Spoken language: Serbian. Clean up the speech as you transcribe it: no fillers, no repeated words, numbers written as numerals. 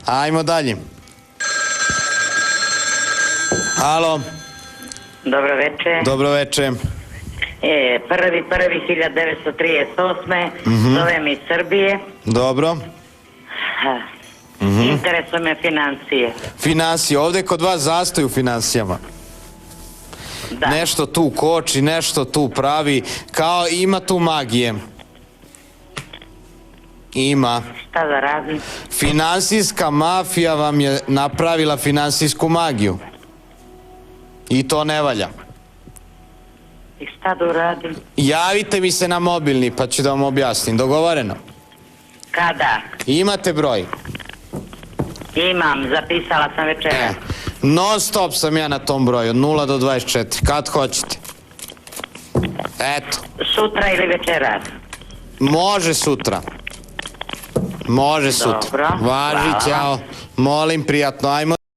Ajmo dalje. Alo. Dobro večer. Dobro večer. 1.1.1938. Zovem iz Srbije. Dobro. Interesuje me financije. Finansije, ovde kod vas zastoj u finansijama. Da. Nešto tu koči, nešto tu pravi, kao ima tu magije. Ima. Šta da radim? Finansijska mafija vam je napravila finansijsku magiju. I to ne valja. I šta da uradim? Javite mi se na mobilni pa ću da vam objasnim. Dogovoreno? Kada? Imate broj? Imam, zapisala sam večera. Non stop sam ja na tom broju, od 0 do 24. Kad hoćete. Eto. Sutra ili večeras? Može sutra. Može sutra. Dobro, Važi, hvala. ćao. Molim, prijatno. Ajmo